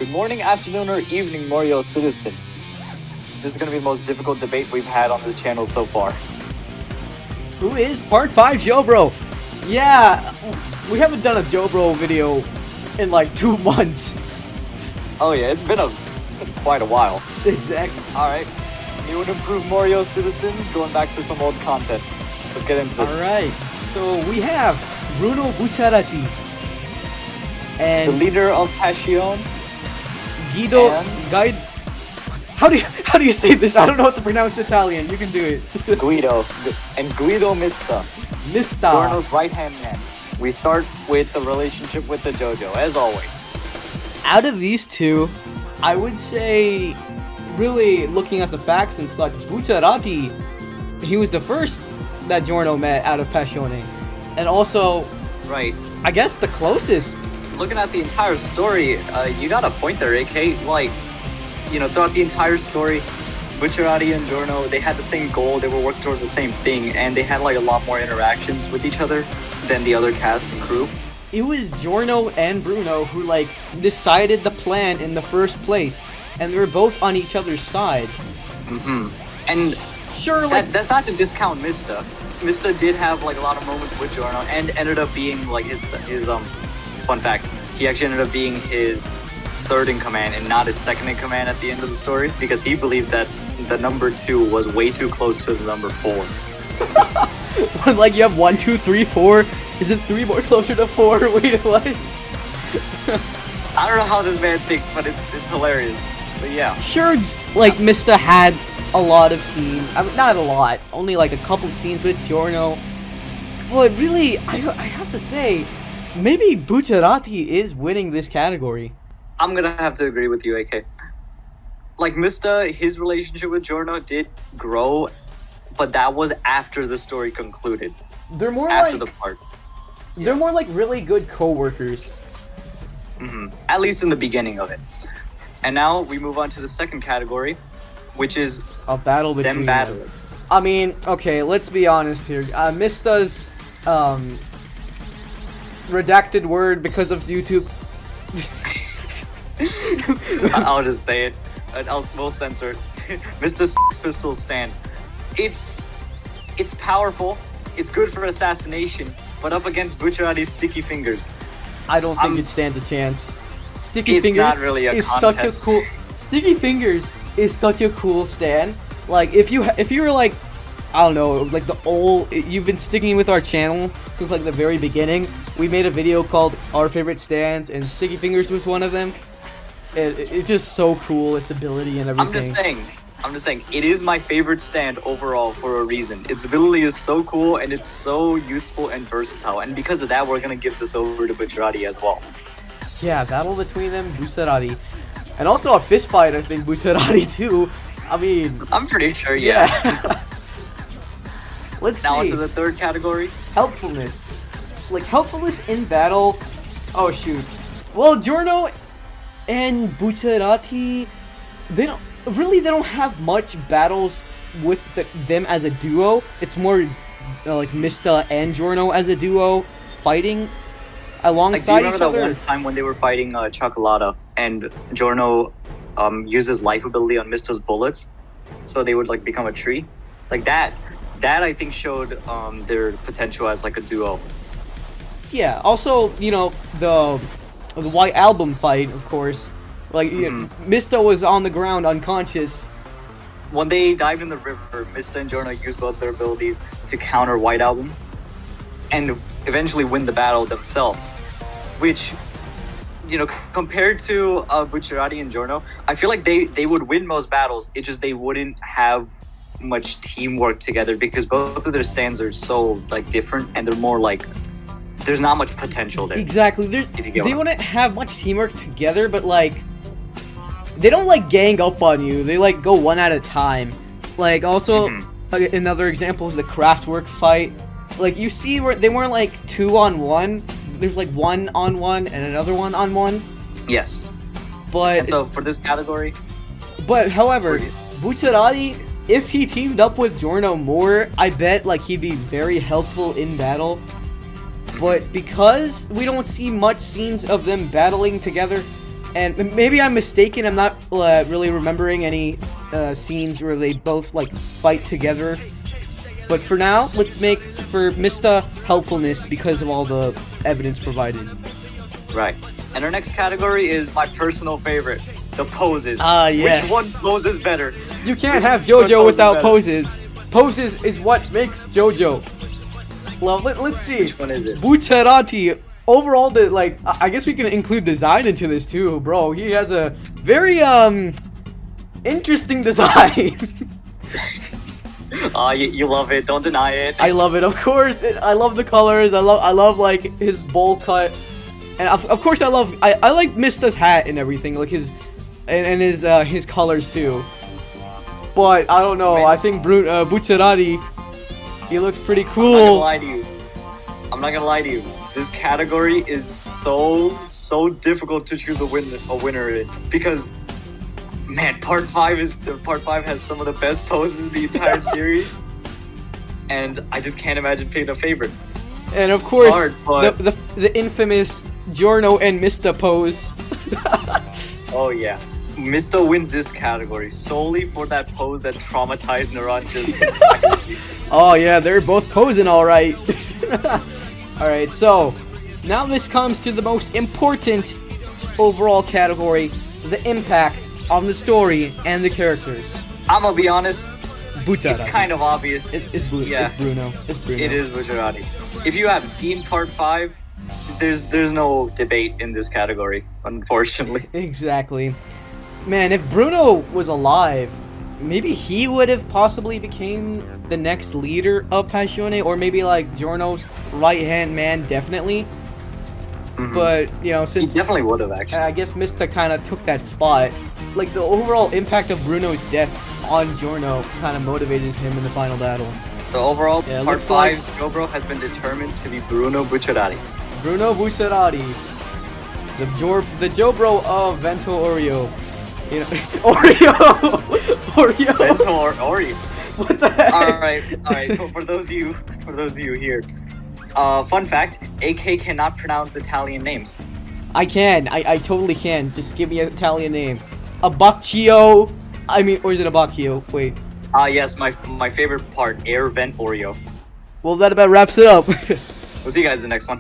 Good morning, afternoon, or evening, Morioh citizens. This is going to be the most difficult debate we've had on this channel so far. Who is Part 5 JoBro? Yeah, we haven't done a JoBro video in like 2 months. Oh yeah, it's been quite a while. Exactly. Alright, new and improved Morioh citizens, going back to some old content. Let's get into this. Alright, so we have Bruno Bucciarati. And the leader of Passion. Guido and Guide. How do you say this? I don't know how to pronounce Italian. You can do it. Guido. And Guido Mista. Giorno's right-hand man. We start with the relationship with the JoJo, as always. Out of these two, I would say, really looking at the facts and such, Bucciarati, he was the first that Giorno met out of Passione. And also, right, I guess the closest. Looking at the entire story, you got a point there, AK. Like, you know, throughout the entire story, Bucciarati and Giorno, they had the same goal, they were working towards the same thing, and they had like a lot more interactions with each other than the other cast and crew. It was Giorno and Bruno who like decided the plan in the first place, and they were both on each other's side. And sure, like that's not to discount Mista. Mista did have like a lot of moments with Giorno, and ended up being like his fun fact, he actually ended up being his third in command and not his second in command at the end of the story, because he believed that the number 2 was way too close to the number 4. Like you have 1, 2, 3, 4. Isn't 3 more closer to 4? Wait, what? I don't know how this man thinks, but it's hilarious. But yeah. Sure, like Mista had a lot of scenes. I mean, not a lot, only like a couple scenes with Giorno. But really, I have to say, maybe Bucciarati is winning this category. I'm gonna have to agree with you, AK. Like Mista, his relationship with Giorno did grow, but that was after the story concluded. They're more after like, the part. They're more like really good co-workers. At least in the beginning of it. And now we move on to the second category, which is a battle between them battling. I mean, okay, let's be honest here. Mista's redacted word because of YouTube. I'll just say it. We'll censor it. Mr. Six Pistol stand. It's powerful. It's good for assassination, but up against Bucciarati's sticky fingers, I don't think it stands a chance. Sticky it's fingers not really a is contest. such a cool. Sticky fingers is such a cool stand. Like if you were like, I don't know, like the old, you've been sticking with our channel since like the very beginning. We made a video called Our Favorite Stands, and Sticky Fingers was one of them. It's just so cool, its ability and everything. I'm just saying, it is my favorite stand overall for a reason. Its ability is so cool, and it's so useful and versatile. And because of that, we're gonna give this over to Bucciarati as well. Yeah, battle between them, Bucciarati. And also a fist fight, I think, Bucciarati too. I mean, I'm pretty sure, yeah. Let's now see. onto the third category. Helpfulness. Like, helpfulness in battle. Oh, shoot. Well, Giorno and Bucciarati, they don't have much battles with them as a duo. It's more like Mista and Giorno as a duo fighting alongside each other. Do you remember that one time when they were fighting Chocolata, and Giorno uses life ability on Mista's bullets, so they would like become a tree? Like that I think showed their potential as like a duo. Yeah, also, you know, the White Album fight, of course. Like, Mista was on the ground unconscious. When they dived in the river, Mista and Giorno used both their abilities to counter White Album and eventually win the battle themselves. Which, you know, compared to Bucciarati and Giorno, I feel like they would win most battles. It's just they wouldn't have much teamwork together because both of their stands are so like different, and they're more like, there's not much potential there. Exactly. They wouldn't have much teamwork together, but like, they don't like gang up on you. They like go one at a time. Like also, another example is the Kraftwerk fight. Like you see where they weren't like 2-on-1. There's like 1-on-1 and another 1-on-1. Yes. But and so for this category. But however, Bucciarati, if he teamed up with Giorno more, I bet like he'd be very helpful in battle. But because we don't see much scenes of them battling together, And maybe I'm mistaken. I'm not really remembering any scenes where they both like fight together. But for now, let's make for Mr. Helpfulness because of all the evidence provided. Right. And our next category is my personal favorite, the poses. Yes. Which one poses better? You can't have JoJo without poses. Poses is what makes JoJo. Well, let's see. Which one is it? Bucciarati. Overall, I guess we can include design into this too, bro. He has a very interesting design. You love it. Don't deny it. I love it, of course. I love the colors. I love like his bowl cut, and of course I like Mista's hat and everything, like his colors too. But I don't know. Man. I think Bucciarati, he looks pretty I'm cool. not gonna lie to you. I'm not gonna lie to you. This category is so difficult to choose a winner in because, man, part 5 has some of the best poses in the entire series, and I just can't imagine picking a favorite. And of course, hard, but... the infamous Giorno and Mista pose. Oh yeah, Mista wins this category solely for that pose that traumatized Naranja's entirely. Oh yeah, they're both posing all right. All right, so now this comes to the most important overall category: the impact on the story and the characters. I'm gonna be honest. Bucciarati. It's kind of obvious. It's Bruno. It's Bruno. It is Bucciarati. If you have seen part 5, there's no debate in this category, unfortunately. Exactly. Man, if Bruno was alive, maybe he would have possibly became the next leader of Passione, or maybe like Giorno's right-hand man, definitely. Mm-hmm. But, you know, He since definitely would have, actually. I guess Mista kind of took that spot, like the overall impact of Bruno's death on Giorno kind of motivated him in the final battle. So overall, Yeah, part looks like- 5's JoBro has been determined to be Bruno Bucciarati. Bruno Bucciarati, the JoBro of Vento Oreo. You know, Oreo. Bento or Oreo. What the heck? All right. For those of you here, fun fact: AK cannot pronounce Italian names. I can. I totally can. Just give me an Italian name. Abbacchio. I mean, or is it Abbacchio? Wait. Yes, my favorite part: air vent Oreo. Well, that about wraps it up. We'll see you guys in the next one.